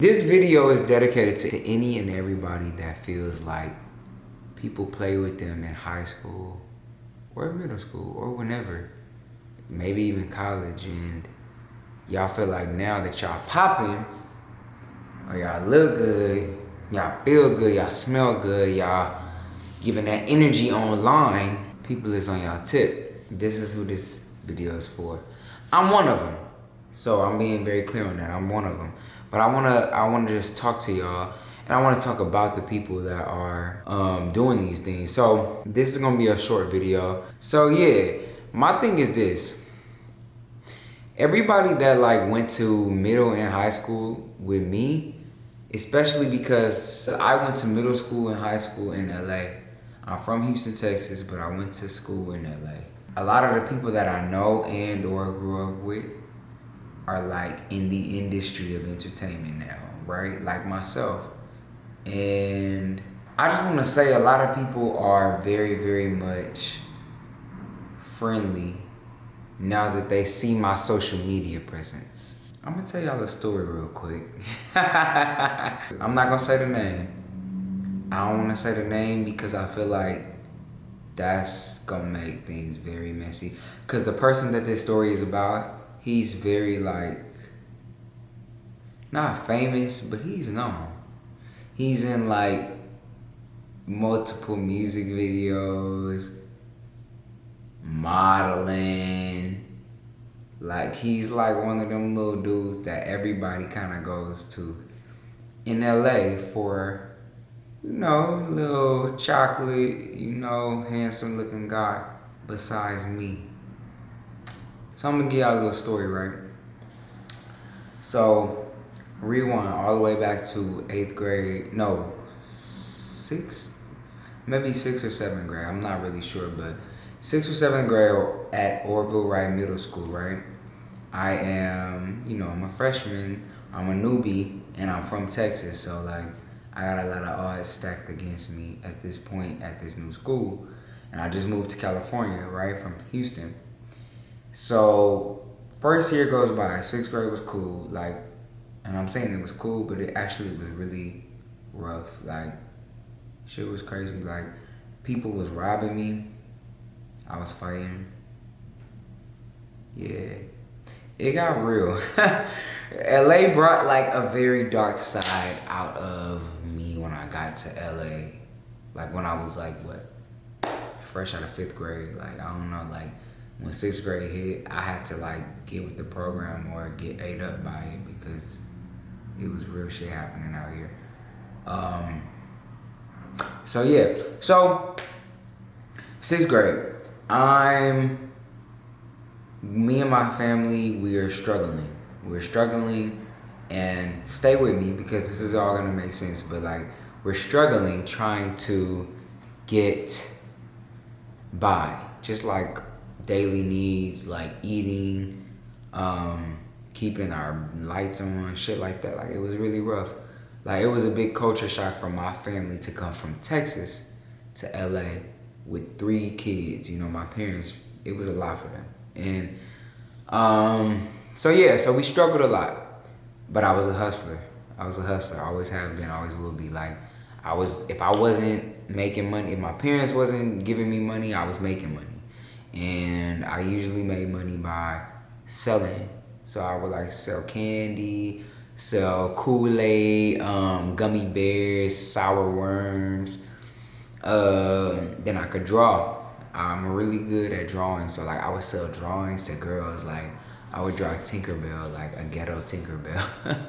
This video is dedicated to any and everybody that feels like people play with them in high school or middle school or whenever, maybe even college, and y'all feel like now that y'all popping or y'all look good, y'all feel good, y'all smell good, y'all giving that energy online, people is on y'all tip. This is who this video is for. I'm one of them. So I'm being very clear on that. I'm one of them. But I wanna just talk to y'all, and I wanna talk about the people that are doing these things. So this is gonna be a short video. So yeah, my thing is this. Everybody that like went to middle and high school with me, especially because I went to middle school and high school in LA. I'm from Houston, Texas, but I went to school in LA. A lot of the people that I know and or grew up with are like in the industry of entertainment now, right? Like myself. And I just want to say a lot of people are very, very much friendly now that they see my social media presence. I'm gonna tell y'all a story real quick. I'm not gonna say the name. I don't wanna say the name because I feel like that's gonna make things very messy. Cause the person that this story is about, he's very like, not famous, but he's known. He's in like multiple music videos, modeling. Like he's like one of them little dudes that everybody kind of goes to in LA for, you know, little chocolate, you know, handsome looking guy besides me. So I'm gonna give y'all a little story, right? So rewind all the way back to 8th grade, no, 6th, maybe 6th or 7th grade, I'm not really sure, but 6th or 7th grade at Orville Wright Middle School, right? I am, you know, I'm a freshman, I'm a newbie, and I'm from Texas, so like, I got a lot of odds stacked against me at this point at this new school, and I just moved to California, right, from Houston. So first year goes by, 6th grade was cool, like, and I'm saying it was cool, but it actually was really rough. Like, shit was crazy. Like, people was robbing me. I was fighting. Yeah, it got real. LA brought like a very dark side out of me when I got to LA. Like when I was like, what, fresh out of 5th grade. Like, I don't know, like, when 6th grade hit, I had to like get with the program or get ate up by it because it was real shit happening out here. So yeah, so 6th grade, me and my family, we are struggling. We're struggling, and stay with me because this is all gonna make sense, but like, we're struggling trying to get by, just like daily needs, like eating, keeping our lights on, shit like that. Like, it was really rough. Like, it was a big culture shock for my family to come from Texas to LA with 3 kids. You know, my parents, it was a lot for them. And so yeah, so we struggled a lot, but I was a hustler. I always have been, always will be. Like, if I wasn't making money, if my parents wasn't giving me money, I was making money. And I usually made money by selling. So I would like sell candy, sell Kool-Aid, gummy bears, sour worms. Then I could draw. I'm really good at drawing, so like I would sell drawings to girls. Like, I would draw Tinkerbell, like a ghetto Tinkerbell.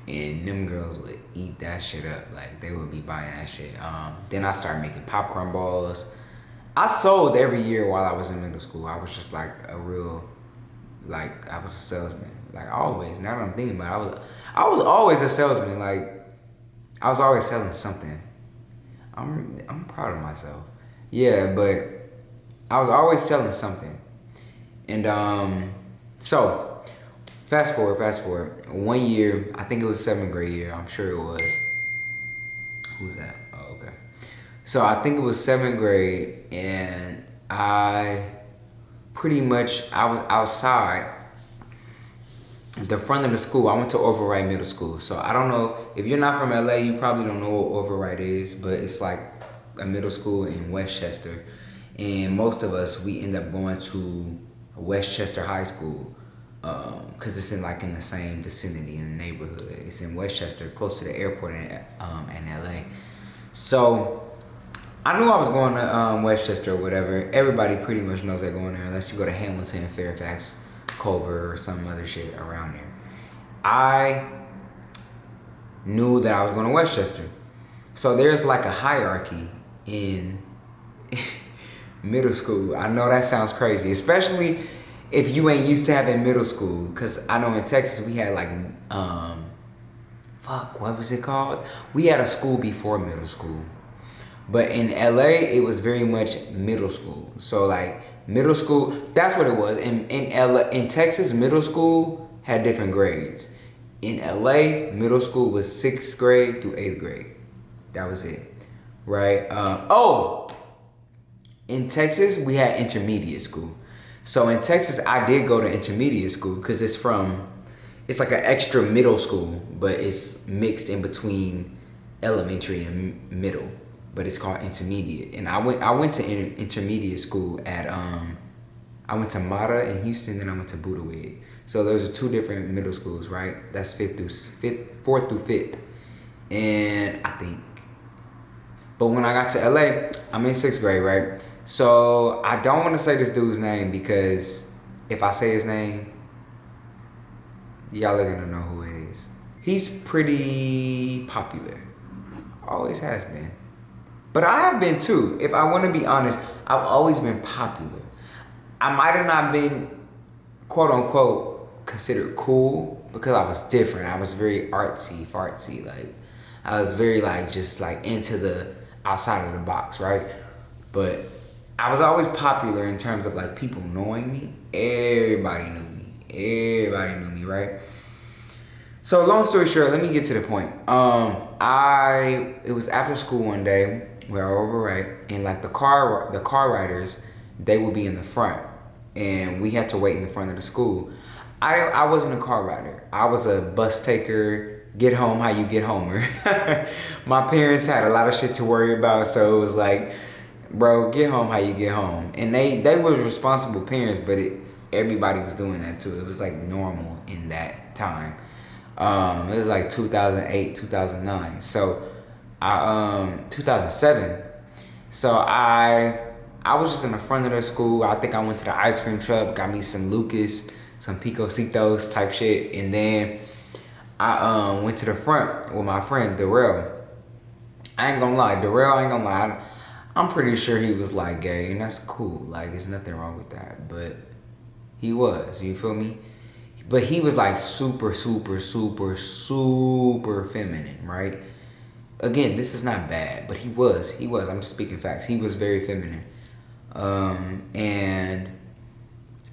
And them girls would eat that shit up. Like, they would be buying that shit. Then I started making popcorn balls. I sold every year while I was in middle school. I was just like a real, like, I was a salesman. Like, always. Now that I'm thinking about it, I was always a salesman. Like, I was always selling something. I'm proud of myself. Yeah, but I was always selling something. And so fast forward. One year, I think it was 7th grade year. I'm sure it was. Who's that? Oh, okay. So I think it was 7th grade, and I was outside, the front of the school, I went to Overwrite Middle School. So I don't know, if you're not from LA, you probably don't know what Overwrite is, but it's like a middle school in Westchester. And most of us, we end up going to Westchester High School, because it's in the same vicinity in the neighborhood. It's in Westchester, close to the airport in LA. So I knew I was going to Westchester or whatever. Everybody pretty much knows they're going there unless you go to Hamilton, Fairfax, Culver, or some other shit around there. I knew that I was going to Westchester. So there's like a hierarchy in middle school. I know that sounds crazy, especially if you ain't used to having middle school. Because I know in Texas we had what was it called? We had a school before middle school. But in LA, it was very much middle school. So middle school, that's what it was. In Texas, middle school had different grades. In LA, middle school was 6th grade through 8th grade. That was it, right? In Texas, we had intermediate school. So in Texas, I did go to intermediate school because it's like an extra middle school, but it's mixed in between elementary and middle. But it's called intermediate. And I went to intermediate school at I went to Mata in Houston, then I went to Budawig. So those are two different middle schools, right? That's 4th through 5th. And I think. But when I got to LA, I'm in 6th grade, right? So I don't want to say this dude's name because if I say his name, y'all are gonna know who it is. He's pretty popular. Always has been. But I have been too. If I want to be honest, I've always been popular. I might have not been, quote unquote, considered cool because I was different. I was very artsy, fartsy. I was very into the outside of the box, right? But I was always popular in terms of people knowing me. Everybody knew me, right? So long story short, let me get to the point. It was after school one day where I overwrite, and the car riders, they would be in the front, and we had to wait in the front of the school. I wasn't a car rider. I was a bus taker, get home how you get homer. My parents had a lot of shit to worry about, so it was bro, get home how you get home. And they was responsible parents, but everybody was doing that too. It was normal in that time. It was 2008, 2009. So 2007. So I was just in the front of the school. I think I went to the ice cream truck, got me some Lucas, some Picositos type shit, and then I went to the front with my friend Darrell. I ain't gonna lie, I'm pretty sure he was gay, and that's cool. There's nothing wrong with that, but he was. You feel me? But he was super, super, super, super feminine, right? Again, this is not bad, but he was. I'm just speaking facts. He was very feminine. And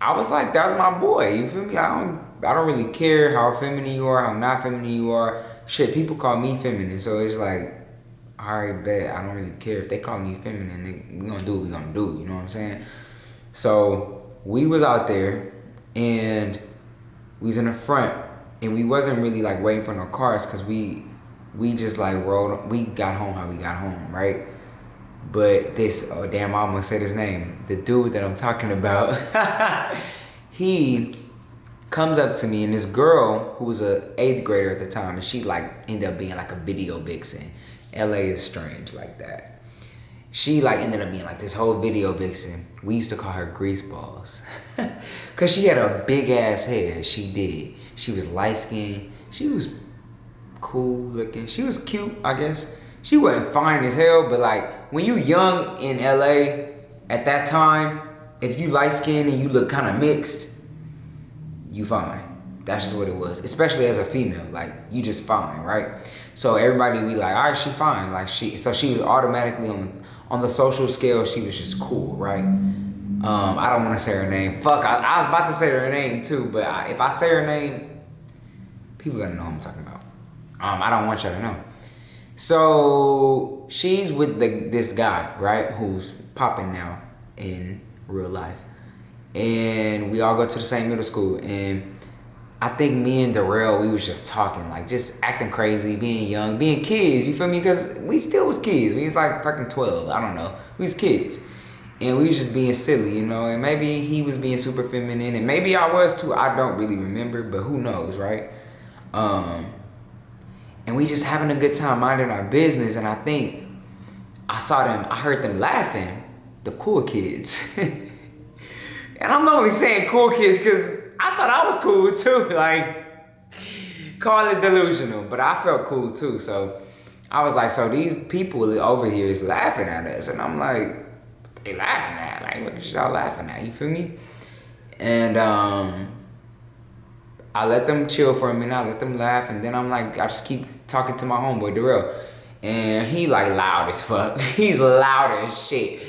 I was that's my boy. You feel me? I don't really care how feminine you are, how not feminine you are. Shit, people call me feminine, so it's alright, bet. I don't really care if they call me feminine. We gonna do what we gonna do. You know what I'm saying? So we was out there, and we was in the front, and we wasn't really waiting for no cars because we just rolled. We got home how we got home, right? But I'm gonna say his name. The dude that I'm talking about, he comes up to me, and this girl who was a 8th grader at the time, and she ended up being a video vixen. LA is strange like that. She ended up being this whole video vixen. We used to call her grease balls. Cause she had a big ass head. She did. She was light skinned. She was cool looking. She was cute, I guess. She wasn't fine as hell, but when you young in LA at that time, if you light skinned and you look kind of mixed, you fine. That's just what it was. Especially as a female, you just fine, right? So everybody be all right, she fine. So she was automatically on the social scale. She was just cool, right? I don't want to say her name. Fuck, I was about to say her name too, but if I say her name, people gonna know who I'm talking about. I don't want y'all to know. So she's with this guy, right, who's popping now in real life, and we all go to the same middle school, and I think me and Darrell, we was just talking, like just acting crazy, being young, being kids, you feel me? Because we still was kids. We was like fucking 12, I don't know. We was kids. And we was just being silly, you know? And maybe he was being super feminine, and maybe I was too. I don't really remember, but who knows, right? And we just having a good time minding our business, and I think I heard them laughing, the cool kids. And I'm only saying cool kids because I thought I was cool too. Like, call it delusional, but I felt cool too. So I was like, so these people over here is laughing at us. And I'm like, they laughing at? Like, what is y'all laughing at? You feel me? And I let them chill for a minute. I let them laugh. And then I'm like, I just keep talking to my homeboy, Darrell. And he like loud as fuck. He's loud as shit.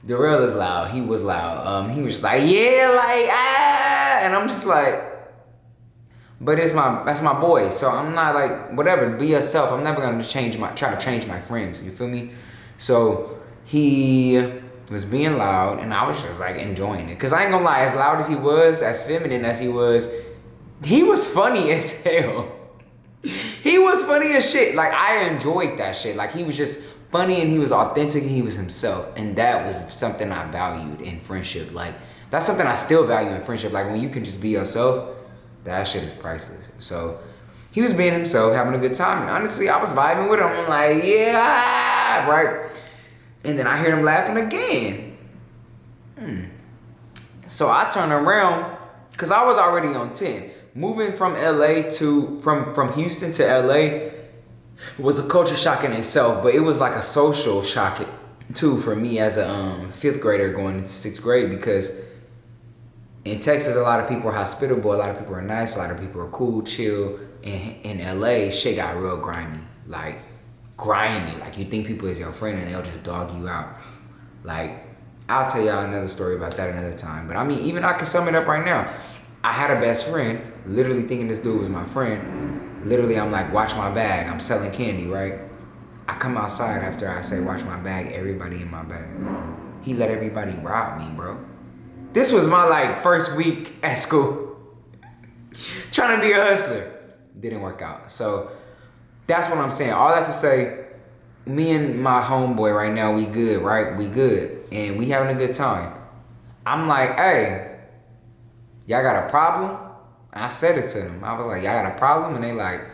Darrell is loud. He was loud. He was just like, yeah, like, ah. And I'm just like, but that's my boy. So I'm not like, whatever, be yourself. I'm never gonna try to change my friends. You feel me? So he was being loud, and I was just like enjoying it. Cause I ain't gonna lie, as loud as he was, as feminine as he was funny as hell. He was funny as shit. Like, I enjoyed that shit. Like, he was just funny, and he was authentic, and he was himself. And that was something I valued in friendship. Like, that's something I still value in friendship. Like, when you can just be yourself, that shit is priceless. So he was being himself, having a good time. And honestly, I was vibing with him. I'm like, yeah, right? And then I hear him laughing again. So I turn around, because I was already on 10. Moving from from Houston to LA was a culture shock in itself, but it was like a social shock too for me as a 5th grader going into 6th grade, because in Texas, a lot of people are hospitable, a lot of people are nice, a lot of people are cool, chill. In LA, shit got real grimy. Like, you think people is your friend and they'll just dog you out. Like, I'll tell y'all another story about that another time. But I mean, even I can sum it up right now. I had a best friend, literally thinking this dude was my friend. Literally, I'm like, watch my bag. I'm selling candy, right? I come outside after I say, watch my bag, everybody in my bag. He let everybody rob me, bro. This was my, like, first week at school. Trying to be a hustler. Didn't work out. So, that's what I'm saying. All that to say, me and my homeboy right now, we good, right? We good. And we having a good time. I'm like, hey, y'all got a problem? I said it to them. I was like, y'all got a problem? And they like,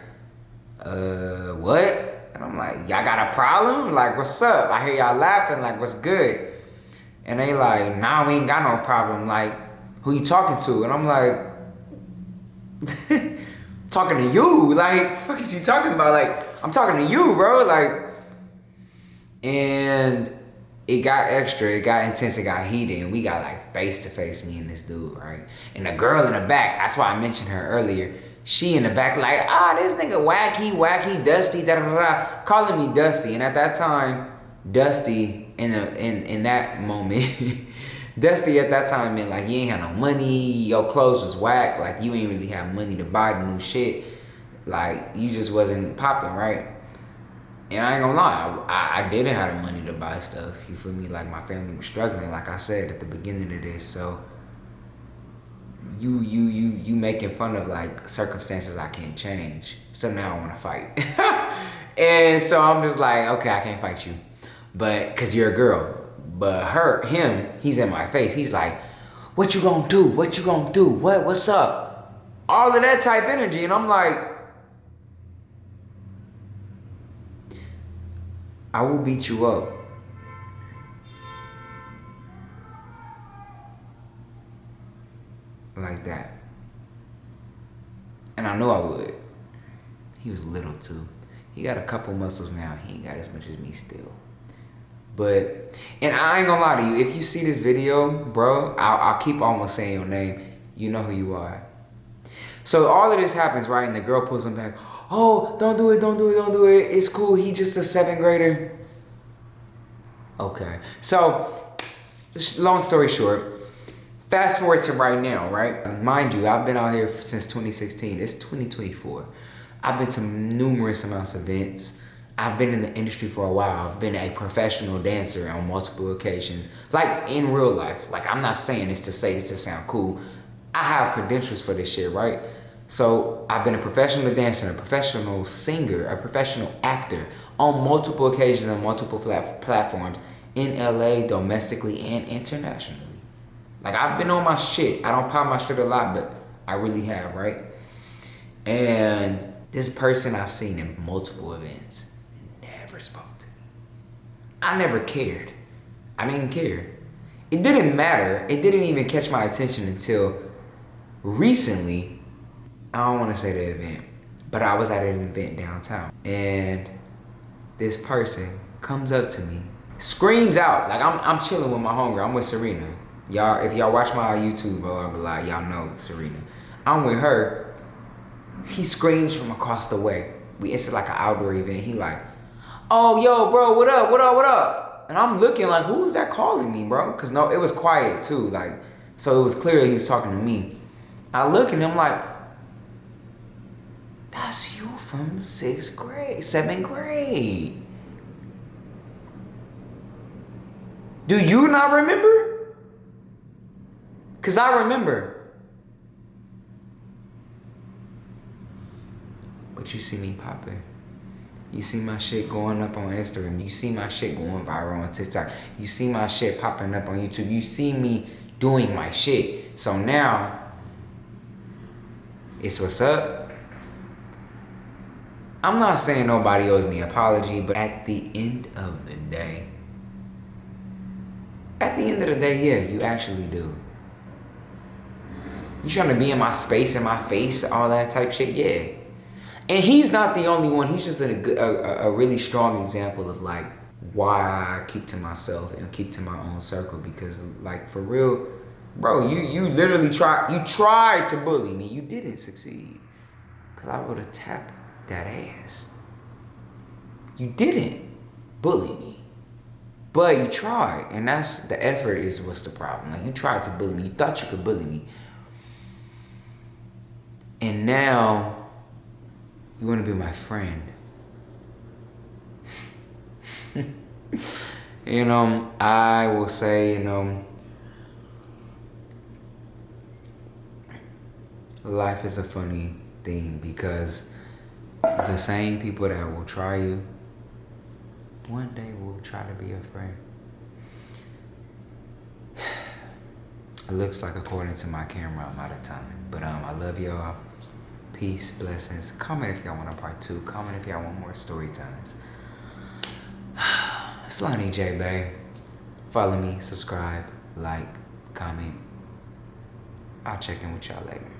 what? And I'm like, y'all got a problem? Like, what's up? I hear y'all laughing, like, what's good? And they like, nah, we ain't got no problem. Like, who you talking to? And I'm like, talking to you. Like, fuck is you talking about? Like, I'm talking to you, bro. Like, and it got extra, it got intense, it got heated, and we got like face to face, me and this dude, right? And the girl in the back, that's why I mentioned her earlier. She in the back like, this nigga wacky, Dusty, da da da, calling me Dusty. And at that time, Dusty in that moment, Dusty at that time meant like you ain't had no money, your clothes was whack, like you ain't really have money to buy the new shit, like you just wasn't popping, right? And I ain't gonna lie, I didn't have the money to buy stuff, you feel me? Like, my family was struggling, like I said at the beginning of this. So you making fun of like circumstances I can't change. So now I wanna fight. And so I'm just like, okay, I can't fight you, but cause you're a girl. But him, he's in my face. He's like, what you gonna do? What you gonna do? What's up? All of that type energy. And I'm like, I will beat you up. Like that. And I know I would. He was little too. He got a couple muscles now. He ain't got as much as me still. But, and I ain't gonna lie to you. If you see this video, bro, I'll keep almost saying your name. You know who you are. So all of this happens, right? And the girl pulls him back. Oh, don't do it. It's cool. He just a 7th grader. Okay. So, long story short, fast forward to right now, right? Mind you, I've been out here since 2016. It's 2024. I've been to numerous amounts of events. I've been in the industry for a while. I've been a professional dancer on multiple occasions. Like, in real life. Like, I'm not saying this to say this to sound cool. I have credentials for this shit, right? So I've been a professional dancer, a professional singer, a professional actor on multiple occasions and multiple platforms in LA, domestically and internationally. Like, I've been on my shit. I don't pop my shit a lot, but I really have, right? And this person I've seen in multiple events never spoke to me. I never cared. I didn't care. It didn't matter. It didn't even catch my attention until recently. I don't want to say the event, but I was at an event downtown. And this person comes up to me, screams out, like I'm chilling with my homegirl. I'm with Serena. Y'all, if y'all watch my YouTube vlog a lot, y'all know Serena. I'm with her. He screams from across the way. It's like an outdoor event. He like, oh, yo, bro, what up, what up, what up? And I'm looking like, who's that calling me, bro? Because no, it was quiet too. Like, so it was clear he was talking to me. I look and I'm like, that's you from 7th grade. Do you not remember? Because I remember. But you see me popping. You see my shit going up on Instagram. You see my shit going viral on TikTok. You see my shit popping up on YouTube. You see me doing my shit. So now, it's what's up. I'm not saying nobody owes me an apology, but at the end of the day, yeah, you actually do. You trying to be in my space, in my face, all that type shit, yeah. And he's not the only one. He's just a really strong example of like why I keep to myself and keep to my own circle. Because like, for real, bro, you literally tried to bully me. You didn't succeed. Because I would have tapped that ass. You didn't bully me. But you tried. And that's the effort is what's the problem. Like, you tried to bully me. You thought you could bully me. And now you want to be my friend. I will say, life is a funny thing because the same people that will try you, one day will try to be your friend. It looks like, according to my camera, I'm out of time. But I love y'all. Peace, blessings. Comment if y'all want a part 2. Comment if y'all want more story times. It's Lani J, babe. Follow me, subscribe, like, comment. I'll check in with y'all later.